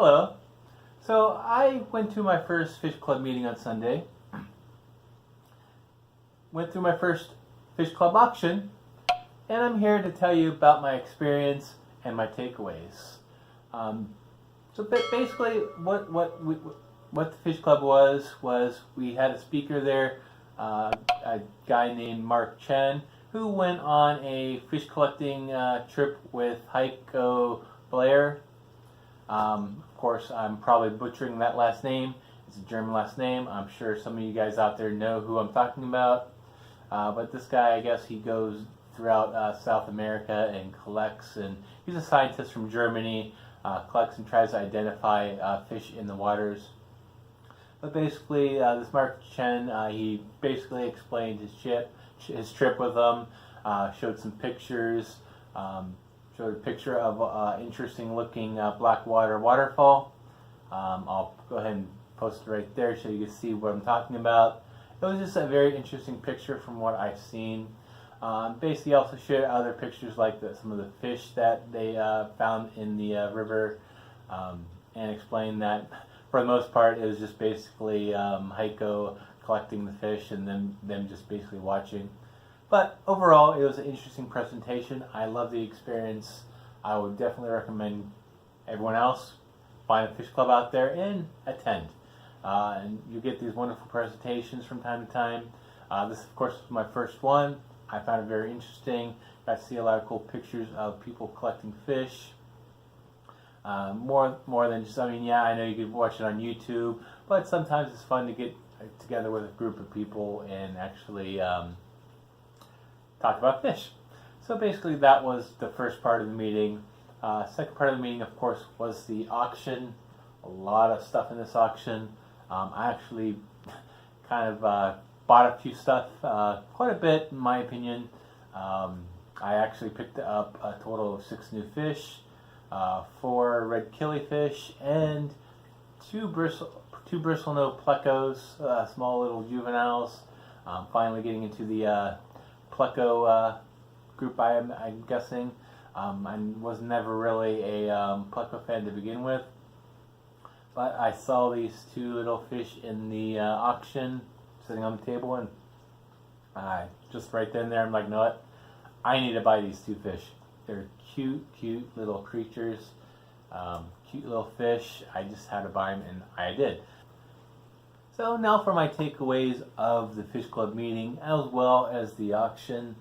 Hello. So I went to my first fish club meeting on Sunday. Went through my first fish club auction, and I'm here to tell you about my experience and my takeaways. So basically, what the fish club was we had a speaker there, a guy named Mark Chen, who went on a fish collecting trip with Heiko Blair. Of course, I'm probably butchering that last name. It's a German last name. I'm sure some of you guys out there know who I'm talking about. But this guy, I guess he goes throughout South America and collects, and he's a scientist from Germany, collects and tries to identify fish in the waters. But basically, this Mark Chen, he basically explained his trip with them, showed some pictures, showed a picture of an interesting looking blackwater waterfall. I'll go ahead and post it right there so you can see what I'm talking about. It was just a very interesting picture from what I've seen. Basically, also showed other pictures like some of the fish that they found in the river, and explained that for the most part it was just basically Heiko collecting the fish and them just basically watching. But overall, it was an interesting presentation. I love the experience. I would definitely recommend everyone else find a fish club out there and attend. And you get these wonderful presentations from time to time. This, of course, was my first one. I found it very interesting. Got to see a lot of cool pictures of people collecting fish. More than just, I know you could watch it on YouTube, but sometimes it's fun to get together with a group of people and actually talk about fish. So basically that was the first part of the meeting. Second part of the meeting, of course, was the auction. A lot of stuff in this auction. I actually kind of bought a few stuff, quite a bit in my opinion. I actually picked up a total of 6 new fish, 4 red killifish, and 2 bristlenose plecos, small little juveniles. Finally getting into the pleco group, I'm guessing. I was never really a pleco fan to begin with, but I saw these 2 little fish in the auction sitting on the table, and just right then and there I'm like, you know what, I need to buy these 2 fish. They're cute little creatures, cute little fish. I just had to buy them, and I did. So now for my takeaways of the fish club meeting as well as the auction.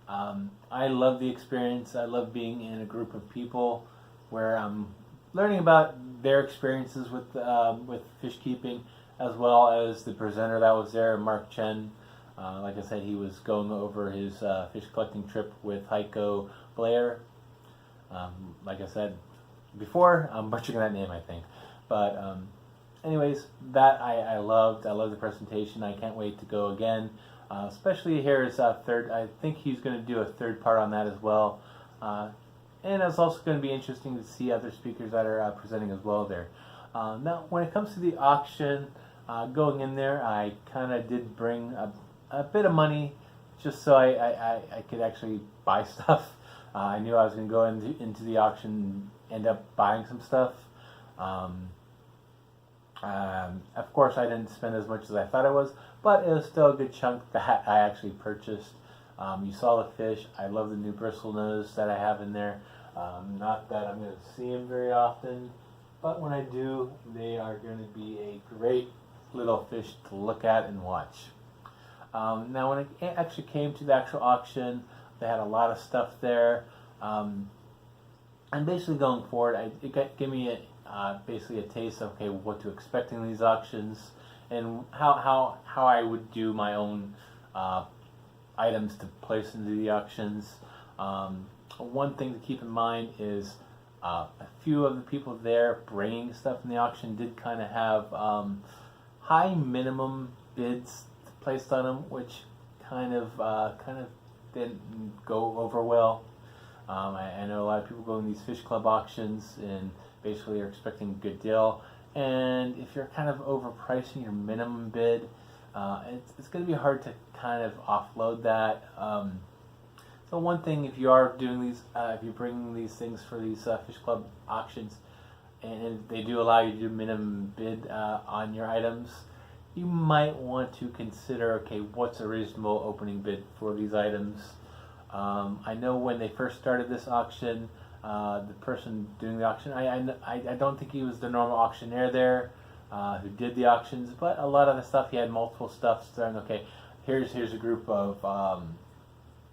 I love the experience. I love being in a group of people where I'm learning about their experiences with fish keeping, as well as the presenter that was there, Mark Chen. Like I said, he was going over his fish collecting trip with Heiko Blair. Like I said before, I'm butchering that name, I think. But anyways, that I loved. I loved the presentation. I can't wait to go again. Especially here is third. I think he's going to do a third part on that as well. And it's also going to be interesting to see other speakers that are presenting as well there. Now, when it comes to the auction, going in there, I kind of did bring a bit of money just so I could actually buy stuff. I knew I was going to go into the auction and end up buying some stuff. Of course, I didn't spend as much as I thought I was, but it was still a good chunk that I actually purchased. You saw the fish. I love the new bristlenose that I have in there. Not that I'm going to see them very often, but when I do, they are going to be a great little fish to look at and watch. Now, when it actually came to the actual auction, they had a lot of stuff there. And basically going forward, it gave me basically a taste of what to expect in these auctions, and how I would do my own items to place into the auctions. One thing to keep in mind is a few of the people there bringing stuff in the auction did kind of have high minimum bids placed on them, which kind of didn't go over well. I know a lot of people go in these fish club auctions and basically are expecting a good deal, and if you're kind of overpricing your minimum bid, it's going to be hard to kind of offload that. So one thing, if you are doing these, if you're bringing these things for these fish club auctions, and they do allow you to do minimum bid on your items, you might want to consider, okay, what's a reasonable opening bid for these items. I know when they first started this auction, the person doing the auction, I don't think he was the normal auctioneer there who did the auctions, but a lot of the stuff, he had multiple stuff saying, okay, here's a group of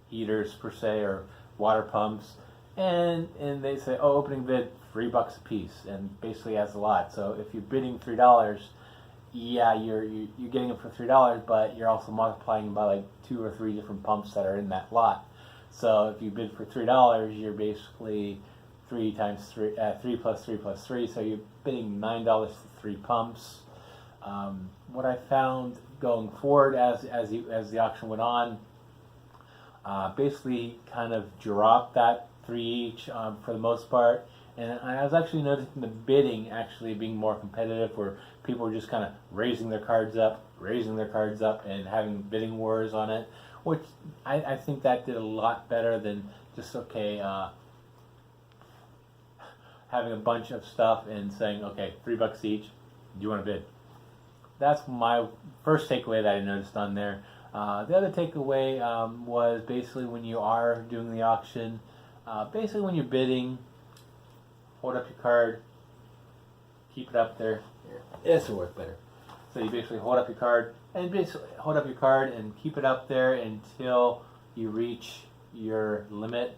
heaters per se, or water pumps, and they say, oh, opening bid $3 a piece, and basically has a lot. So if you're bidding $3, yeah, you're getting it for $3, but you're also multiplying by like 2 or 3 different pumps that are in that lot. So if you bid for $3, you're basically 3 times 3, 3 plus 3 plus 3. So you're bidding $9 for 3 pumps. What I found going forward as the auction went on, basically kind of dropped that 3 each for the most part. And I was actually noticing the bidding actually being more competitive, where people were just kind of raising their cards up, and having bidding wars on it, which I think that did a lot better than just, okay, having a bunch of stuff and saying, okay, $3 each, do you want to bid? That's my first takeaway that I noticed on there. The other takeaway was basically when you are doing the auction, basically when you're bidding, hold up your card, keep it up there. This will work better. So you basically hold up your card and keep it up there until you reach your limit.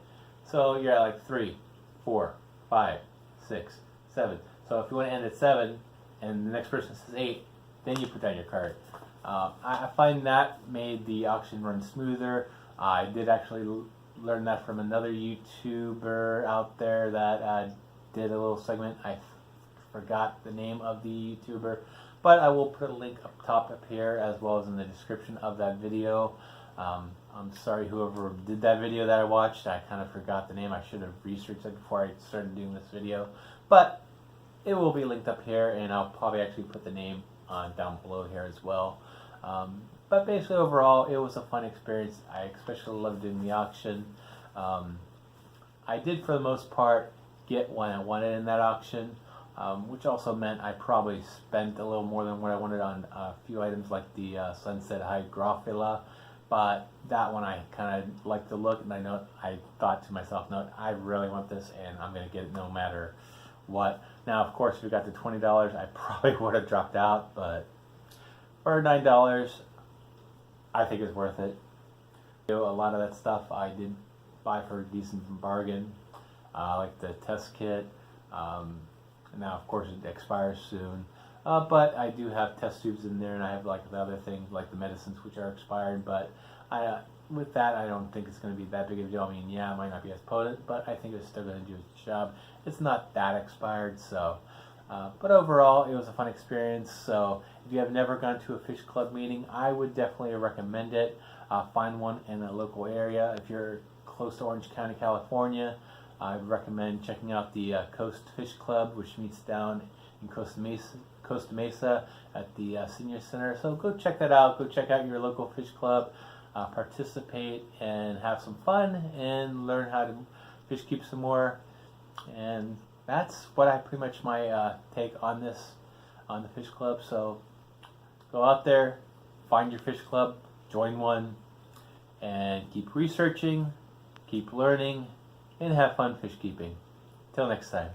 So you're at like 3, 4, 5, 6, 7. So if you want to end at 7 and the next person says 8, then you put down your card. I find that made the auction run smoother. I did actually learn that from another YouTuber out there that did a little segment. I forgot the name of the YouTuber, but I will put a link up here as well as in the description of that video. I'm sorry whoever did that video that I watched. I kind of forgot the name. I should have researched it before I started doing this video, but it will be linked up here, and I'll probably actually put the name down below here as well. But basically overall, it was a fun experience. I especially loved doing the auction. I did, for the most part, get what I wanted in that auction, which also meant I probably spent a little more than what I wanted on a few items like the Sunset Hygrophila, but that one I kind of liked the look, and I thought to myself, no, I really want this, and I'm going to get it no matter what. Now, of course, if we got to $20, I probably would have dropped out, but for $9, I think it's worth it. A lot of that stuff I did buy for a decent bargain, like the test kit. Now, of course, it expires soon, but I do have test tubes in there, and I have like the other things like the medicines which are expired. But with that, I don't think it's going to be that big of a deal. I mean, yeah, it might not be as potent, but I think it's still going to do its job. It's not that expired, so. But overall, it was a fun experience. So if you have never gone to a fish club meeting, I would definitely recommend it. Find one in a local area. If you're close to Orange County, California, I recommend checking out the Coast Fish Club, which meets down in Costa Mesa at the Senior Center. So go check that out. Go check out your local fish club. Participate and have some fun and learn how to fish keep some more. And that's what pretty much my take on this, on the fish club. So go out there, find your fish club, join one, and keep researching, keep learning, and have fun fish keeping. Till next time.